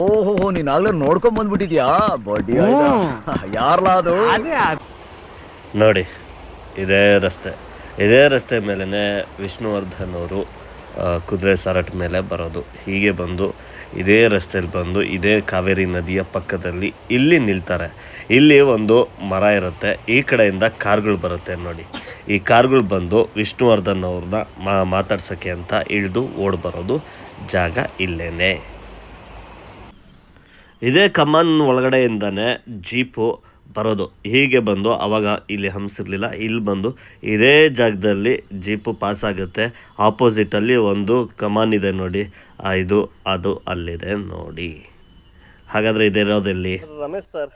ಓಹೋ, ನೀನ್ ಆಗ್ಲೇ ನೋಡ್ಕೊಂಡ್ ಬಂದ್ಬಿಟ್ಟಿದ್ಯಾ? ಬಡ್ಡಿ ಯಾರ್ಲಾ ಅದು? ನೋಡಿ, ಇದೇ ರಸ್ತೆ ಮೇಲೇ ವಿಷ್ಣುವರ್ಧನ್ ಅವರು ಕುದುರೆ ಸಾರಟ್ ಮೇಲೆ ಬರೋದು. ಹೀಗೆ ಬಂದು ಇದೇ ರಸ್ತೆಯಲ್ಲಿ ಬಂದು ಇದೇ ಕಾವೇರಿ ನದಿಯ ಪಕ್ಕದಲ್ಲಿ ಇಲ್ಲಿ ನಿಲ್ತಾರೆ. ಇಲ್ಲಿ ಒಂದು ಮರ ಇರುತ್ತೆ, ಈ ಕಡೆಯಿಂದ ಕಾರ್ಗಳು ಬರುತ್ತೆ ನೋಡಿ. ಈ ಕಾರ್ಗಳು ಬಂದು ವಿಷ್ಣುವರ್ಧನ್ ಅವ್ರನ್ನ ಮಾತಾಡ್ಸೋಕ್ಕೆ ಅಂತ ಇಳಿದು ಓಡ್ ಬರೋದು ಜಾಗ ಇಲ್ಲೇನೆ. ಇದೇ ಕಮಾನ್ ಒಳಗಡೆಯಿಂದನೇ ಜೀಪು ಬರೋದು. ಹೀಗೆ ಬಂದು ಆವಾಗ ಇಲ್ಲಿ ಹಂಸಿರಲಿಲ್ಲ, ಇಲ್ಲಿ ಬಂದು ಇದೇ ಜಾಗದಲ್ಲಿ ಜೀಪು ಪಾಸ್ ಆಗುತ್ತೆ. ಆಪೋಸಿಟಲ್ಲಿ ಒಂದು ಕಮಾನ್ ಇದೆ ನೋಡಿ, ಅದು ಅಲ್ಲಿದೆ ನೋಡಿ. ಹಾಗಾದರೆ ಇದಿರೋದೆಲ್ಲಿ? ರಮೇಶ್ ಸರ್,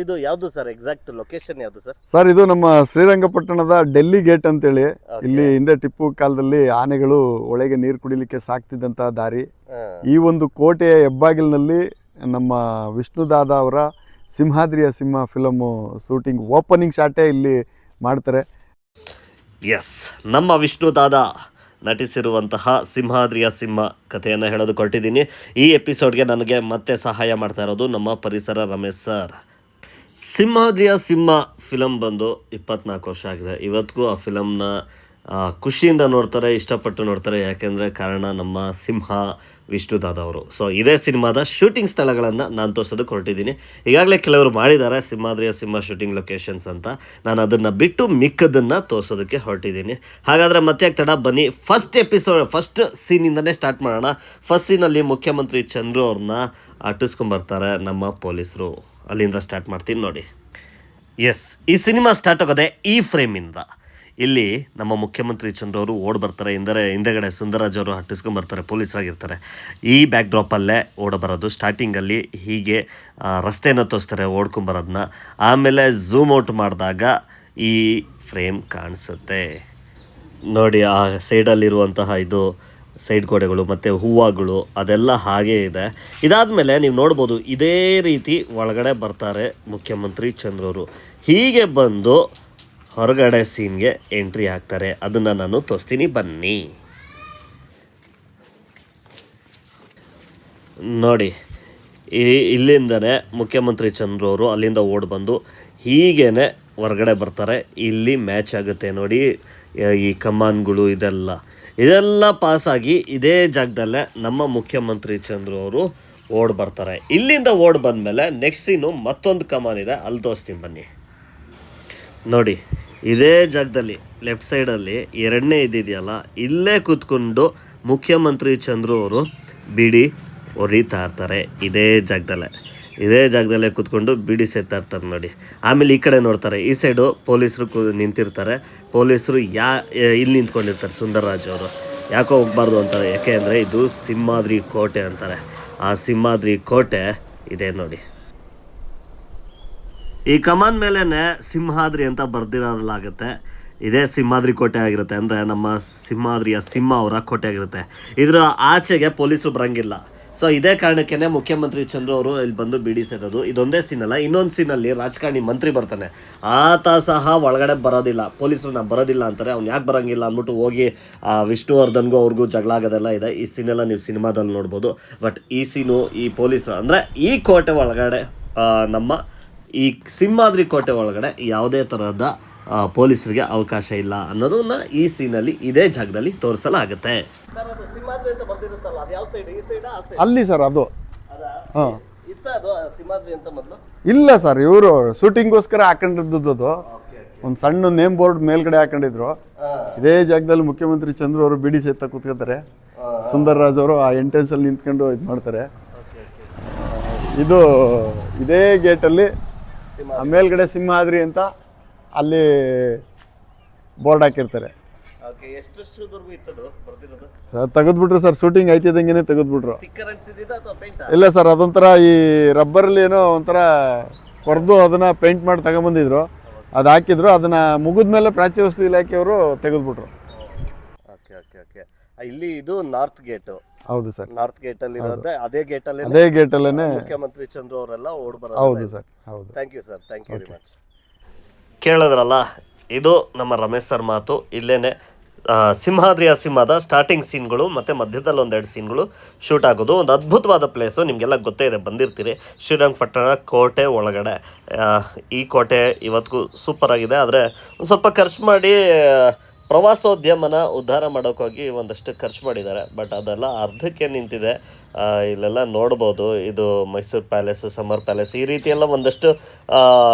ಇದು ಯಾವುದು ಸರ್ ಎಕ್ಸಾಕ್ಟ್ ಲೊಕೇಶನ್ ಯಾವುದು ಸರ್? ಸರ್, ಇದು ನಮ್ಮ ಶ್ರೀರಂಗಪಟ್ಟಣದ ಡೆಲ್ಲಿ ಗೇಟ್ ಅಂತೇಳಿ. ಇಲ್ಲಿ ಹಿಂದೆ ಟಿಪ್ಪು ಕಾಲದಲ್ಲಿ ಆನೆಗಳು ಒಳಗೆ ನೀರು ಕುಡಿಲಿಕ್ಕೆ ಸಾಕ್ತಿದ್ದಂತಹ ದಾರಿ. ಈ ಒಂದು ಕೋಟೆಯ ಹೆಬ್ಬಾಗಿಲಿನಲ್ಲಿ ನಮ್ಮ ವಿಷ್ಣುದಾದ ಅವರ ಸಿಂಹಾದ್ರಿಯ ಸಿಂಹ ಫಿಲಮು ಶೂಟಿಂಗ್ ಓಪನಿಂಗ್ ಶಾಟೇ ಇಲ್ಲಿ ಮಾಡ್ತಾರೆ. ಎಸ್, ನಮ್ಮ ವಿಷ್ಣುದಾದ ನಟಿಸಿರುವಂತಹ ಸಿಂಹಾದ್ರಿಯ ಸಿಂಹ ಕಥೆಯನ್ನು ಹೇಳೋದು ಕೊಟ್ಟಿದ್ದೀನಿ. ಈ ಎಪಿಸೋಡ್ಗೆ ನನಗೆ ಮತ್ತೆ ಸಹಾಯ ಮಾಡ್ತಾ ಇರೋದು ನಮ್ಮ ಪರಿಸರ ರಮೇಶ್ ಸರ್. ಸಿಂಹಾದ್ರಿಯ ಸಿಂಹ ಫಿಲಮ್ ಬಂದು 24 ವರ್ಷ ಆಗಿದೆ. ಇವತ್ತಿಗೂ ಆ ಫಿಲಮ್ನ ಖುಷಿಯಿಂದ ನೋಡ್ತಾರೆ, ಇಷ್ಟಪಟ್ಟು ನೋಡ್ತಾರೆ. ಯಾಕೆಂದರೆ ಕಾರಣ ನಮ್ಮ ಸಿಂಹ ವಿಷ್ಣುದಾದ ಅವರು. ಸೊ ಇದೇ ಸಿನಿಮಾದ ಶೂಟಿಂಗ್ ಸ್ಥಳಗಳನ್ನು ನಾನು ತೋರಿಸೋದಕ್ಕೆ ಹೊರಟಿದ್ದೀನಿ. ಈಗಾಗಲೇ ಕೆಲವರು ಮಾಡಿದ್ದಾರೆ ಸಿಂಹಾದ್ರಿಯ ಸಿಂಹ ಶೂಟಿಂಗ್ ಲೊಕೇಶನ್ಸ್ ಅಂತ. ನಾನು ಅದನ್ನು ಬಿಟ್ಟು ಮಿಕ್ಕದನ್ನು ತೋರಿಸೋದಕ್ಕೆ ಹೊರಟಿದ್ದೀನಿ. ಹಾಗಾದರೆ ಮತ್ತೆ ತಡ, ಬನ್ನಿ ಫಸ್ಟ್ ಸೀನಿಂದನೇ ಸ್ಟಾರ್ಟ್ ಮಾಡೋಣ. ಫಸ್ಟ್ ಸೀನಲ್ಲಿ ಮುಖ್ಯಮಂತ್ರಿ ಚಂದ್ರು ಅವ್ರನ್ನ ಅಟ್ಟಿಸ್ಕೊಂಬರ್ತಾರೆ ನಮ್ಮ ಪೊಲೀಸರು. ಅಲ್ಲಿಂದ ಸ್ಟಾರ್ಟ್ ಮಾಡ್ತೀನಿ ನೋಡಿ. ಎಸ್, ಈ ಸಿನಿಮಾ ಸ್ಟಾರ್ಟ್ ಆಗೋದೆ ಈ ಫ್ರೇಮಿಂದ. ಇಲ್ಲಿ ನಮ್ಮ ಮುಖ್ಯಮಂತ್ರಿ ಚಂದ್ರು ಅವರು ಓಡ್ ಬರ್ತಾರೆ. ಹಿಂದೆಗಡೆ ಸುಂದರರಾಜ್ ಅವರು ಹಟ್ಟಿಸ್ಕೊಂಡ್ಬರ್ತಾರೆ, ಪೊಲೀಸರಾಗಿರ್ತಾರೆ. ಈ ಬ್ಯಾಕ್ ಡ್ರಾಪಲ್ಲೇ ಓಡಬರೋದು. ಸ್ಟಾರ್ಟಿಂಗಲ್ಲಿ ಹೀಗೆ ರಸ್ತೆಯನ್ನು ತೋರಿಸ್ತಾರೆ ಓಡ್ಕೊಂಬರೋದನ್ನ. ಆಮೇಲೆ ಝೂಮ್ ಔಟ್ ಮಾಡಿದಾಗ ಈ ಫ್ರೇಮ್ ಕಾಣಿಸುತ್ತೆ ನೋಡಿ. ಆ ಸೈಡಲ್ಲಿರುವಂತಹ ಸೈಡ್ ಗೋಡೆಗಳು ಮತ್ತು ಹೂವುಗಳು ಅದೆಲ್ಲ ಹಾಗೇ ಇದೆ. ಇದಾದಮೇಲೆ ನೀವು ನೋಡ್ಬೋದು, ಇದೇ ರೀತಿ ಒಳಗಡೆ ಬರ್ತಾರೆ ಮುಖ್ಯಮಂತ್ರಿ ಚಂದ್ರವರು. ಹೀಗೆ ಬಂದು ಹೊರಗಡೆ ಸೀನ್ಗೆ ಎಂಟ್ರಿ ಆಗ್ತಾರೆ. ಅದನ್ನು ನಾನು ತೋರಿಸ್ತೀನಿ, ಬನ್ನಿ ನೋಡಿ. ಇಲ್ಲಿಂದನೇ ಮುಖ್ಯಮಂತ್ರಿ ಚಂದ್ರು ಅವರು ಅಲ್ಲಿಂದ ಓಡಿ ಬಂದು ಹೀಗೇ ಹೊರಗಡೆ ಬರ್ತಾರೆ. ಇಲ್ಲಿ ಮ್ಯಾಚ್ ಆಗುತ್ತೆ ನೋಡಿ. ಈ ಕಮಾನ್ಗಳು ಇದೆಲ್ಲ ಪಾಸಾಗಿ ಇದೇ ಜಾಗದಲ್ಲೇ ನಮ್ಮ ಮುಖ್ಯಮಂತ್ರಿ ಚಂದ್ರು ಅವರು ಓಡ್ ಬರ್ತಾರೆ. ಇಲ್ಲಿಂದ ಓಡ್ ಬಂದಮೇಲೆ ನೆಕ್ಸ್ಟ್ ಸೀನು ಮತ್ತೊಂದು ಕಮಾನ್ ಇದೆ, ಅಲ್ಲಿ ತೋರಿಸ್ತೀನಿ ಬನ್ನಿ ನೋಡಿ. ಇದೇ ಜಾಗದಲ್ಲಿ ಲೆಫ್ಟ್ ಸೈಡಲ್ಲಿ ಎರಡನೇ ಇದೆಯಲ್ಲ, ಇಲ್ಲೇ ಕೂತ್ಕೊಂಡು ಮುಖ್ಯಮಂತ್ರಿ ಚಂದ್ರು ಅವರು ಬಿಡಿ ಹೊರಿತಾ ಇರ್ತಾರೆ. ಇದೇ ಜಾಗದಲ್ಲೇ ಕೂತ್ಕೊಂಡು ಬಿಡಿ ಸೇರ್ತಾ ಇರ್ತಾರೆ ನೋಡಿ. ಆಮೇಲೆ ಈ ಕಡೆ ನೋಡ್ತಾರೆ, ಈ ಸೈಡು ಪೊಲೀಸರು ನಿಂತಿರ್ತಾರೆ. ಪೊಲೀಸರು ಇಲ್ಲಿ ನಿಂತ್ಕೊಂಡಿರ್ತಾರೆ. ಸುಂದರರಾಜ್ ಅವರು ಯಾಕೋ ಹೋಗ್ಬಾರ್ದು ಅಂತಾರೆ. ಯಾಕೆ ಅಂದರೆ ಇದು ಸಿಂಹಾದ್ರಿ ಕೋಟೆ ಅಂತಾರೆ. ಆ ಸಿಂಹಾದ್ರಿ ಕೋಟೆ ಇದೆ ನೋಡಿ. ಈ ಕಮಾನ್ ಮೇಲೇ ಸಿಂಹಾದ್ರಿ ಅಂತ ಬರ್ದಿರೋದಲ್ಲಾಗುತ್ತೆ. ಇದೇ ಸಿಂಹಾದ್ರಿ ಕೋಟೆ ಆಗಿರುತ್ತೆ. ಅಂದರೆ ನಮ್ಮ ಸಿಂಹಾದ್ರಿಯ ಸಿಂಹ ಅವರ ಕೋಟೆ ಆಗಿರುತ್ತೆ. ಇದರ ಆಚೆಗೆ ಪೊಲೀಸರು ಬರೋಂಗಿಲ್ಲ. ಸೊ ಇದೇ ಕಾರಣಕ್ಕೇ ಮುಖ್ಯಮಂತ್ರಿ ಚಂದ್ರು ಅವರು ಇಲ್ಲಿ ಬಂದು ಬಿಡಿ ಸೇರೋದು. ಇದೊಂದೇ ಸೀನಲ್ಲ, ಇನ್ನೊಂದು ಸೀನಲ್ಲಿ ರಾಜಕಾರಣಿ ಮಂತ್ರಿ ಬರ್ತಾನೆ. ಆತ ಸಹ ಒಳಗಡೆ ಬರೋದಿಲ್ಲ. ಪೊಲೀಸರು ನಾನು ಬರೋದಿಲ್ಲ ಅಂತಾರೆ. ಅವ್ನು ಯಾಕೆ ಬರೋಂಗಿಲ್ಲ ಅಂದ್ಬಿಟ್ಟು ಹೋಗಿ ವಿಷ್ಣುವರ್ಧನ್ಗೂ ಅವ್ರಿಗೂ ಜಗಳ ಆಗೋದೆಲ್ಲ ಇದೆ. ಈ ಸೀನೆಲ್ಲ ನೀವು ಸಿನಿಮಾದಲ್ಲಿ ನೋಡ್ಬೋದು. ಬಟ್ ಈ ಸೀನು ಈ ಪೊಲೀಸರು ಅಂದರೆ ಈ ಕೋಟೆ ಒಳಗಡೆ ನಮ್ಮ ಈ ಸಿಂಹಾದ್ರಿ ಕೋಟೆ ಒಳಗಡೆ ಯಾವುದೇ ಥರದ ಪೊಲೀಸರಿಗೆ ಅವಕಾಶ ಇಲ್ಲ ಅನ್ನೋದನ್ನ ಈ ಸೀನಲ್ಲಿ ಇದೇ ಜಾಗದಲ್ಲಿ ತೋರಿಸಲಾಗುತ್ತೆ. ಅಲ್ಲಿ ಸರ್ ಅದು ಇಲ್ಲ ಸರ್, ಇವರು ಶೂಟಿಂಗ್ಗೋಸ್ಕರ ಹಾಕೊಂಡಿದ್ದು. ಒಂದು ಸಣ್ಣ ನೇಮ್ ಬೋರ್ಡ್ ಮೇಲ್ಗಡೆ ಹಾಕೊಂಡಿದ್ರು. ಇದೇ ಜಾಗದಲ್ಲಿ ಮುಖ್ಯಮಂತ್ರಿ ಚಂದ್ರು ಅವರು ಬಿಡಿ ಸೇತ ಕೂತ್ಕೋತಾರೆ. ಸುಂದರರಾಜ್ ಅವರು ಆ ಎಂಟ್ರೆನ್ಸ್ ಅಲ್ಲಿ ನಿಂತ್ಕೊಂಡು ಇದು ಮಾಡ್ತಾರೆ. ಇದು ಇದೇ ಗೇಟಲ್ಲಿ ಮೇಲ್ಗಡೆ ಸಿಂಹಾದ್ರಿ ಅಂತ ಅಲ್ಲಿ ಬೋರ್ಡ್ ಹಾಕಿರ್ತಾರೆ. ಸರ್ ತೆಗೆದ್ಬಿಟ್ರು ಸರ್, ಶೂಟಿಂಗ್ ಆಯ್ತಿದ್ದಂಗೆ ತೆಗೆದ್ಬಿಟ್ರು. ಇಲ್ಲ ಸರ್, ಅದೊಂಥರ ಈ ರಬ್ಬರಲ್ಲಿ ಏನೋ ಒಂಥರ ಕೊರೆದು ಅದನ್ನ ಪೇಂಟ್ ಮಾಡಿ ತಗೊಂಬಂದಿದ್ರು. ಅದು ಹಾಕಿದ್ರು. ಅದನ್ನ ಮುಗಿದ್ಮೇಲೆ ಪ್ರಾಚ್ಯ ವಸ್ತು ಇಲಾಖೆಯವರು ತೆಗೆದ್ಬಿಟ್ರು. ಇಲ್ಲಿ ಇದು ನಾರ್ತ್ ಗೇಟ್. ಹೌದು ಸರ್, ನಾರ್ತ್ ಗೇಟ್ ಅಲ್ಲಿ ಅದೇ ಗೇಟ್ ಅಲ್ಲೇನೆ ಮುಖ್ಯಮಂತ್ರಿ ಚಂದ್ರು ಅವರೆಲ್ಲ ಓಡ್ ಬರೋದು. ಹೌದು ಸರ್, ಹೌದು. Thank you sir, thank you very much. ಕೇಳಿದ್ರಲ್ಲ, ಇದು ನಮ್ಮ ರಮೇಶ್ ಸರ್ ಮಾತು. ಇಲ್ಲೇನೆ ಸಿಂಹಾದ್ರಿಯ ಸಿಂಹದ ಸ್ಟಾರ್ಟಿಂಗ್ ಸೀನ್ಗಳು ಮತ್ತು ಮಧ್ಯದಲ್ಲಿ ಒಂದೆರಡು ಸೀನ್ಗಳು ಶೂಟ್ ಆಗೋದು. ಒಂದು ಅದ್ಭುತವಾದ ಪ್ಲೇಸು, ನಿಮಗೆಲ್ಲ ಗೊತ್ತೇ ಇದೆ, ಬಂದಿರ್ತೀರಿ. ಶ್ರೀರಂಗಪಟ್ಟಣ ಕೋಟೆ ಒಳಗಡೆ. ಈ ಕೋಟೆ ಇವತ್ತಿಗೂ ಸೂಪರಾಗಿದೆ. ಆದರೆ ಒಂದು ಸ್ವಲ್ಪ ಖರ್ಚು ಮಾಡಿ ಪ್ರವಾಸೋದ್ಯಮನ ಉದ್ಧಾರ ಮಾಡೋಕ್ಕೋಗಿ ಒಂದಷ್ಟು ಖರ್ಚು ಮಾಡಿದ್ದಾರೆ. ಬಟ್ ಅದೆಲ್ಲ ಅರ್ಧಕ್ಕೆ ನಿಂತಿದೆ. ಇಲ್ಲೆಲ್ಲ ನೋಡ್ಬೋದು. ಇದು ಮೈಸೂರು ಪ್ಯಾಲೇಸು, ಸಮ್ಮರ್ ಪ್ಯಾಲೇಸ್, ಈ ರೀತಿ ಎಲ್ಲ ಒಂದಷ್ಟು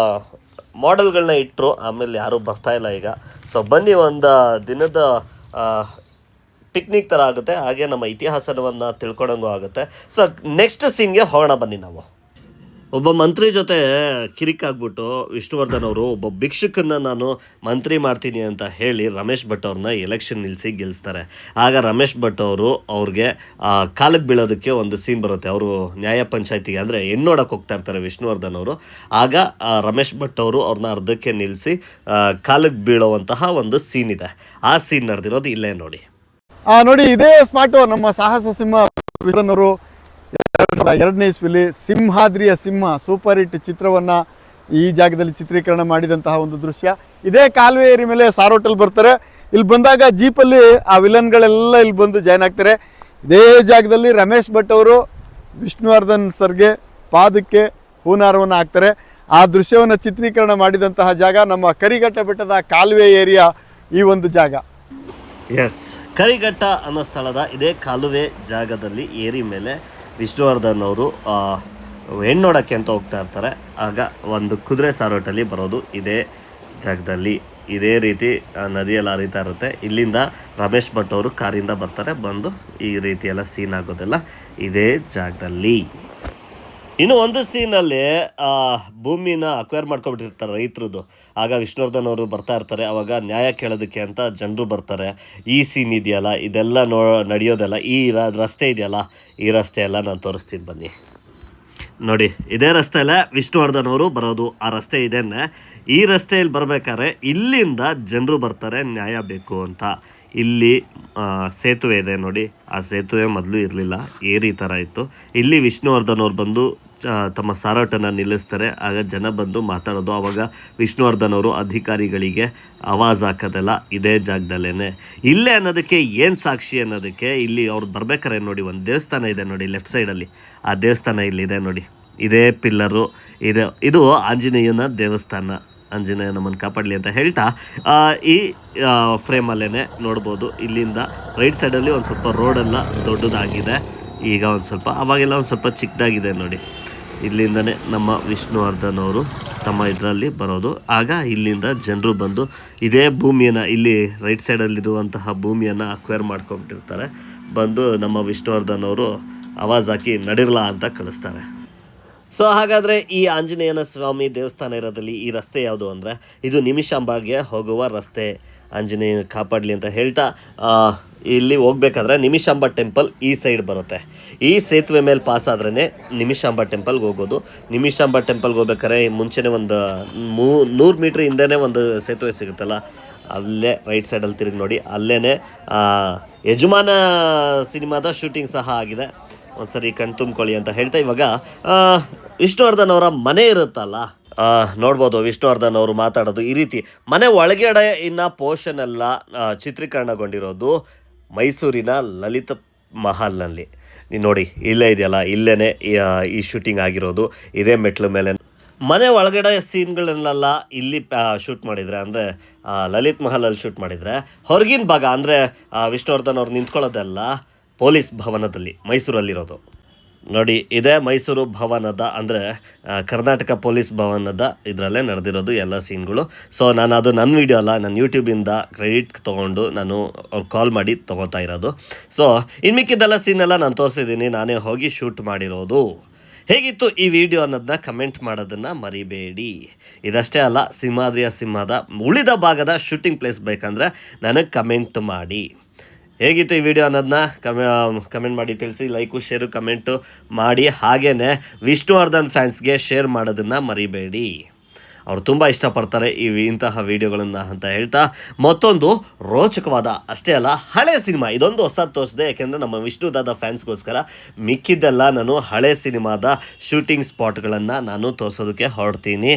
ಮಾಡೆಲ್ಗಳನ್ನ ಇಟ್ಟರು. ಆಮೇಲೆ ಯಾರೂ ಬರ್ತಾಯಿಲ್ಲ ಈಗ. ಸೊ ಬನ್ನಿ, ಒಂದು ದಿನದ ಪಿಕ್ನಿಕ್ ಥರ ಆಗುತ್ತೆ, ಹಾಗೆ ನಮ್ಮ ಇತಿಹಾಸವನ್ನು ತಿಳ್ಕೊಳಂಗೂ ಆಗುತ್ತೆ. ಸೊ ನೆಕ್ಸ್ಟ್ ಸೀನ್ಗೆ ಹೋಗೋಣ ಬನ್ನಿ. ನಾವು ಒಬ್ಬ ಮಂತ್ರಿ ಜೊತೆ ಕಿರಿಕಾಗ್ಬಿಟ್ಟು ವಿಷ್ಣುವರ್ಧನ್ ಅವರು ಒಬ್ಬ ಭಿಕ್ಷುಕನ್ನ ನಾನು ಮಂತ್ರಿ ಮಾಡ್ತೀನಿ ಅಂತ ಹೇಳಿ ರಮೇಶ್ ಭಟ್ ಅವ್ರನ್ನ ಎಲೆಕ್ಷನ್ ನಿಲ್ಲಿಸಿ ಗೆಲ್ಲಿಸ್ತಾರೆ. ಆಗ ರಮೇಶ್ ಭಟ್ ಅವರು ಅವ್ರಿಗೆ ಕಾಲಕ್ಕೆ ಬೀಳೋದಕ್ಕೆ ಒಂದು ಸೀನ್ ಬರುತ್ತೆ. ಅವರು ನ್ಯಾಯ ಪಂಚಾಯತಿಗೆ ಅಂದರೆ ಹೆಣ್ಣೋಡಕ್ಕೆ ಹೋಗ್ತಾ ಇರ್ತಾರೆ ವಿಷ್ಣುವರ್ಧನ್ ಅವರು. ಆಗ ರಮೇಶ್ ಭಟ್ ಅವರು ಅವ್ರನ್ನ ಅರ್ಧಕ್ಕೆ ನಿಲ್ಲಿಸಿ ಕಾಲಕ್ಕೆ ಬೀಳೋವಂತಹ ಒಂದು ಸೀನ್ ಇದೆ. ಆ ಸೀನ್ ನಡೆದಿರೋದು ಇಲ್ಲೇ ನೋಡಿ. ನೋಡಿ, ಇದೇ ಸ್ಪಾಟು ನಮ್ಮ ಸಾಹಸ ಸಿಂಹ ಅವರು 2002ನೇ ಇಸ್ವಿಲಿ ಸಿಂಹಾದ್ರಿಯ ಸಿಂಹ ಸೂಪರ್ ಹಿಟ್ ಚಿತ್ರವನ್ನು ಈ ಜಾಗದಲ್ಲಿ ಚಿತ್ರೀಕರಣ ಮಾಡಿದಂತಹ ಒಂದು ದೃಶ್ಯ. ಇದೇ ಕಾಲುವೆ ಏರಿ ಮೇಲೆ ಸಾರ್ ಹೋಟೆಲ್ ಬರ್ತಾರೆ. ಇಲ್ಲಿ ಬಂದಾಗ ಜೀಪಲ್ಲಿ ಆ ವಿಲನ್ಗಳೆಲ್ಲ ಇಲ್ಲಿ ಬಂದು ಜಾಯ್ನ್ ಆಗ್ತಾರೆ. ಇದೇ ಜಾಗದಲ್ಲಿ ರಮೇಶ್ ಭಟ್ ಅವರು ವಿಷ್ಣುವರ್ಧನ್ ಸರ್ಗೆ ಪಾದಕ್ಕೆ ಹೂನಾರವನ್ನು ಹಾಕ್ತಾರೆ. ಆ ದೃಶ್ಯವನ್ನು ಚಿತ್ರೀಕರಣ ಮಾಡಿದಂತಹ ಜಾಗ ನಮ್ಮ ಕರಿಘಟ್ಟ ಬೆಟ್ಟದ ಕಾಲುವೆ ಏರಿಯಾ ಈ ಒಂದು ಜಾಗ. ಎಸ್, ಕರಿಘಟ್ಟ ಅನ್ನೋ ಸ್ಥಳದ ಇದೇ ಕಾಲುವೆ ಜಾಗದಲ್ಲಿ ಏರಿ ಮೇಲೆ ವಿಷ್ಣುವರ್ಧನ್ ಅವರು ಹೆಣ್ಣೋಡಕ್ಕೆ ಅಂತ ಹೋಗ್ತಾ ಇರ್ತಾರೆ. ಆಗ ಒಂದು ಕುದುರೆ ಸಾರೋಟಲ್ಲಿ ಬರೋದು ಇದೇ ಜಾಗದಲ್ಲಿ. ಇದೇ ರೀತಿ ನದಿಯಲ್ಲಿ ಹರಿತಾ ಇರುತ್ತೆ. ಇಲ್ಲಿಂದ ರಮೇಶ್ ಭಟ್ ಅವರು ಕಾರಿಂದ ಬರ್ತಾರೆ. ಬಂದು ಈ ರೀತಿ ಎಲ್ಲ ಸೀನ್ ಆಗೋದೆಲ್ಲ ಇದೇ ಜಾಗದಲ್ಲಿ. ಇನ್ನು ಒಂದು ಸೀನಲ್ಲಿ ಭೂಮಿನ ಅಕ್ವೈರ್ ಮಾಡ್ಕೊಬಿಟ್ಟಿರ್ತಾರೆ ರೈತರದ್ದು. ಆಗ ವಿಷ್ಣುವರ್ಧನ್ ಅವರು ಬರ್ತಾ ಇರ್ತಾರೆ. ಆವಾಗ ನ್ಯಾಯ ಕೇಳೋದಕ್ಕೆ ಅಂತ ಜನರು ಬರ್ತಾರೆ. ಈ ಸೀನ್ ಇದೆಯಲ್ಲ, ಇದೆಲ್ಲ ನಡೆಯೋದೆಲ್ಲ ಈ ರಸ್ತೆ ಇದೆಯಲ್ಲ, ಈ ರಸ್ತೆ ಎಲ್ಲ ನಾನು ತೋರಿಸ್ತೀನಿ ಬನ್ನಿ. ನೋಡಿ, ಇದೇ ರಸ್ತೆಯಲ್ಲೇ ವಿಷ್ಣುವರ್ಧನ್ ಅವರು ಬರೋದು. ಆ ರಸ್ತೆ ಇದೇನೆ. ಈ ರಸ್ತೆಯಲ್ಲಿ ಬರಬೇಕಾದ್ರೆ ಇಲ್ಲಿಂದ ಜನರು ಬರ್ತಾರೆ ನ್ಯಾಯ ಬೇಕು ಅಂತ. ಇಲ್ಲಿ ಸೇತುವೆ ಇದೆ ನೋಡಿ. ಆ ಸೇತುವೆ ಮೊದಲು ಇರಲಿಲ್ಲ, ಏರಿ ಥರ ಇತ್ತು. ಇಲ್ಲಿ ವಿಷ್ಣುವರ್ಧನ್ ಅವ್ರು ಬಂದು ತಮ್ಮ ಸಾರೋಟನ್ನು ನಿಲ್ಲಿಸ್ತಾರೆ. ಆಗ ಜನ ಬಂದು ಮಾತಾಡೋದು. ಆವಾಗ ವಿಷ್ಣುವರ್ಧನ್ ಅವರು ಅಧಿಕಾರಿಗಳಿಗೆ ಆವಾಜ್ ಹಾಕೋದೆಲ್ಲ ಇದೇ ಜಾಗದಲ್ಲೇ. ಇಲ್ಲೇ ಅನ್ನೋದಕ್ಕೆ ಏನು ಸಾಕ್ಷಿ ಅನ್ನೋದಕ್ಕೆ ಇಲ್ಲಿ ಅವ್ರು ಬರ್ಬೇಕಾರೆ ನೋಡಿ, ಒಂದು ದೇವಸ್ಥಾನ ಇದೆ ನೋಡಿ ಲೆಫ್ಟ್ ಸೈಡಲ್ಲಿ. ಆ ದೇವಸ್ಥಾನ ಇಲ್ಲಿದೆ ನೋಡಿ. ಇದೇ ಪಿಲ್ಲರು ಇದೆ. ಇದು ಆಂಜನೇಯನ ದೇವಸ್ಥಾನ. ಆಂಜನೇಯ ನಮ್ಮನ್ನು ಕಾಪಾಡಲಿ ಅಂತ ಹೇಳ್ತಾ ಈ ಫ್ರೇಮಲ್ಲೇ ನೋಡ್ಬೋದು. ಇಲ್ಲಿಂದ ರೈಟ್ ಸೈಡಲ್ಲಿ ಒಂದು ಸ್ವಲ್ಪ ರೋಡೆಲ್ಲ ದೊಡ್ಡದಾಗಿದೆ. ಈಗ ಒಂದು ಸ್ವಲ್ಪ, ಅವಾಗೆಲ್ಲ ಒಂದು ಸ್ವಲ್ಪ ಚಿಕ್ಕದಾಗಿದೆ ನೋಡಿ. ಇಲ್ಲಿಂದನೇ ನಮ್ಮ ವಿಷ್ಣುವರ್ಧನ್ ಅವರು ತಮ್ಮ ಇದರಲ್ಲಿ ಬರೋದು. ಆಗ ಇಲ್ಲಿಂದ ಜನರು ಬಂದು ಇದೇ ಭೂಮಿಯನ್ನು, ಇಲ್ಲಿ ರೈಟ್ ಸೈಡಲ್ಲಿರುವಂತಹ ಭೂಮಿಯನ್ನು ಅಕ್ವೈರ್ ಮಾಡ್ಕೊಂಬಿಟ್ಟಿರ್ತಾರೆ. ಬಂದು ನಮ್ಮ ವಿಷ್ಣುವರ್ಧನ್ ಅವರು ಆವಾಜ್ ಹಾಕಿ ನಡಿರಲ್ಲ ಅಂತ ಕಳಿಸ್ತಾರೆ. ಸೊ ಹಾಗಾದರೆ ಈ ಆಂಜನೇಯನ ಸ್ವಾಮಿ ದೇವಸ್ಥಾನ ಇರೋದಲ್ಲಿ ಈ ರಸ್ತೆ ಯಾವುದು ಅಂದರೆ ಇದು ನಿಮಿಷಾಂಬಾಗೆ ಹೋಗುವ ರಸ್ತೆ. ಆಂಜನೇಯ ಕಾಪಾಡಲಿ ಅಂತ ಹೇಳ್ತಾ ಇಲ್ಲಿ ಹೋಗ್ಬೇಕಾದ್ರೆ ನಿಮಿಷಾಂಬ ಟೆಂಪಲ್ ಈ ಸೈಡ್ ಬರುತ್ತೆ. ಈ ಸೇತುವೆ ಮೇಲೆ ಪಾಸ್ ಆದ್ರೇ ನಿಮಿಷಾಂಬ ಟೆಂಪಲ್ಗೆ ಹೋಗೋದು. ನಿಮಿಷಾಂಬ ಟೆಂಪಲ್ಗೆ ಹೋಗ್ಬೇಕಾದ್ರೆ ಮುಂಚೆನೇ ಒಂದು 100 ಮೀಟ್ರ್ ಹಿಂದೆನೇ ಒಂದು ಸೇತುವೆ ಸಿಗುತ್ತಲ್ಲ, ಅಲ್ಲೇ ರೈಟ್ ಸೈಡಲ್ಲಿ ತಿರುಗಿ ನೋಡಿ. ಅಲ್ಲೇ ಯಜಮಾನ ಸಿನಿಮಾದ ಶೂಟಿಂಗ್ ಸಹ ಆಗಿದೆ. ಒಂದು ಸರಿ ಕಣ್ ತುಂಬ್ಕೊಳ್ಳಿ ಅಂತ ಹೇಳ್ತಾ ಇವಾಗ ವಿಷ್ಣುವರ್ಧನ್ ಅವರ ಮನೆ ಇರುತ್ತಲ್ಲ, ನೋಡ್ಬೋದು ವಿಷ್ಣುವರ್ಧನ್ ಅವರು ಮಾತಾಡೋದು ಈ ರೀತಿ. ಮನೆ ಒಳಗಡೆ ಇನ್ನು ಪೋರ್ಷನ್ ಎಲ್ಲ ಚಿತ್ರೀಕರಣಗೊಂಡಿರೋದು ಮೈಸೂರಿನ ಲಲಿತ ಮಹಲ್ನಲ್ಲಿ. ನೀವು ನೋಡಿ, ಇಲ್ಲೇ ಇದೆಯಲ್ಲ, ಇಲ್ಲೇ ಈ ಶೂಟಿಂಗ್ ಆಗಿರೋದು. ಇದೇ ಮೆಟ್ಲು ಮೇಲೆ ಮನೆ ಒಳಗಡೆ ಸೀನ್ಗಳನ್ನೆಲ್ಲ ಇಲ್ಲಿ ಶೂಟ್ ಮಾಡಿದರೆ, ಅಂದರೆ ಲಲಿತ್ ಮಹಲಲ್ಲಿ ಶೂಟ್ ಮಾಡಿದರೆ, ಹೊರಗಿನ ಭಾಗ ಅಂದರೆ ವಿಷ್ಣುವರ್ಧನ್ ಅವ್ರು ನಿಂತ್ಕೊಳ್ಳೋದೆಲ್ಲ ಪೊಲೀಸ್ ಭವನದಲ್ಲಿ ಮೈಸೂರಲ್ಲಿರೋದು. ನೋಡಿ, ಇದೇ ಮೈಸೂರು ಭವನದ, ಅಂದರೆ ಕರ್ನಾಟಕ ಪೊಲೀಸ್ ಭವನದ ಇದರಲ್ಲೇ ನಡೆದಿರೋದು ಎಲ್ಲ ಸೀನ್ಗಳು. ಸೊ ನಾನು ಅದು ನನ್ನ ವೀಡಿಯೋ ಅಲ್ಲ, ನನ್ನ ಯೂಟ್ಯೂಬಿಂದ ಕ್ರೆಡಿಟ್ ತೊಗೊಂಡು ನಾನು ಅವ್ರು ಕಾಲ್ ಮಾಡಿ ತೊಗೋತಾ ಇರೋದು. ಸೊ ಇನ್ನು ಮಿಕ್ಕಿದ್ದೆಲ್ಲ ಸೀನೆಲ್ಲ ನಾನು ತೋರಿಸಿದ್ದೀನಿ, ನಾನೇ ಹೋಗಿ ಶೂಟ್ ಮಾಡಿರೋದು. ಹೇಗಿತ್ತು ಈ ವಿಡಿಯೋ ಅನ್ನೋದನ್ನ ಕಮೆಂಟ್ ಮಾಡೋದನ್ನು ಮರಿಬೇಡಿ. ಇದಷ್ಟೇ ಅಲ್ಲ, ಸಿಂಹಾದ್ರಿಯ ಸಿಂಹದ ಉಳಿದ ಭಾಗದ ಶೂಟಿಂಗ್ ಪ್ಲೇಸ್ ಬೇಕಂದರೆ ನನಗೆ ಕಮೆಂಟ್ ಮಾಡಿ. ಹೇಗಿತ್ತು ಈ ವಿಡಿಯೋ ಅನ್ನೋದನ್ನ ಕಮೆಂಟ್ ಮಾಡಿ ತಿಳಿಸಿ. ಲೈಕು, ಶೇರು, ಕಮೆಂಟು ಮಾಡಿ. ಹಾಗೆಯೇ ವಿಷ್ಣುವರ್ಧನ್ ಫ್ಯಾನ್ಸ್ಗೆ ಶೇರ್ ಮಾಡೋದನ್ನು ಮರಿಬೇಡಿ. ಅವ್ರು ತುಂಬ ಇಷ್ಟಪಡ್ತಾರೆ ಇಂತಹ ವಿಡಿಯೋಗಳನ್ನು ಅಂತ ಹೇಳ್ತಾ ಮತ್ತೊಂದು ರೋಚಕವಾದ ಅಷ್ಟೇ ಅಲ್ಲ ಹಳೆ ಸಿನಿಮಾ ಇದೊಂದು ಹೊಸ ತೋರಿಸಿದೆ. ಯಾಕೆಂದರೆ ನಮ್ಮ ವಿಷ್ಣುದಾದ ಫ್ಯಾನ್ಸ್ಗೋಸ್ಕರ ಮಿಕ್ಕಿದ್ದೆಲ್ಲ ನಾನು ಹಳೆ ಸಿನಿಮಾದ ಶೂಟಿಂಗ್ ಸ್ಪಾಟ್ಗಳನ್ನು ನಾನು ತೋರಿಸೋದಕ್ಕೆ ಹೊರಡ್ತೀನಿ.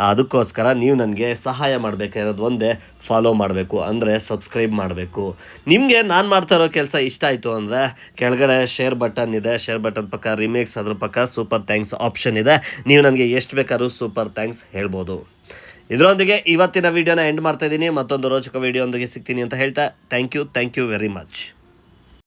ಅದಕ್ಕೋಸ್ಕರ ನೀವು ನನಗೆ ಸಹಾಯ ಮಾಡಬೇಕಾಗಿರೋದು ಒಂದೇ, ಫಾಲೋ ಮಾಡಬೇಕು, ಅಂದರೆ ಸಬ್ಸ್ಕ್ರೈಬ್ ಮಾಡಬೇಕು. ನಿಮಗೆ ನಾನು ಮಾಡ್ತಾ ಇರೋ ಕೆಲಸ ಇಷ್ಟ ಆಯಿತು ಅಂದರೆ ಕೆಳಗಡೆ ಶೇರ್ ಬಟನ್ ಇದೆ, ಶೇರ್ ಬಟನ್ ಪಕ್ಕ ರಿಮೇಕ್ಸ್, ಅದ್ರ ಪಕ್ಕ ಸೂಪರ್ ಥ್ಯಾಂಕ್ಸ್ ಆಪ್ಷನ್ ಇದೆ. ನೀವು ನನಗೆ ಎಷ್ಟು ಬೇಕಾದ್ರೂ ಸೂಪರ್ ಥ್ಯಾಂಕ್ಸ್ ಹೇಳ್ಬೋದು. ಇದರೊಂದಿಗೆ ಇವತ್ತಿನ ವಿಡಿಯೋನ ಎಂಡ್ ಮಾಡ್ತಾ ಇದ್ದೀನಿ. ಮತ್ತೊಂದು ರೋಚಕ ವಿಡಿಯೋ ಒಂದಿಗೆ ಸಿಗ್ತೀನಿ ಅಂತ ಹೇಳ್ತಾ ಥ್ಯಾಂಕ್ ಯು ವೆರಿ ಮಚ್.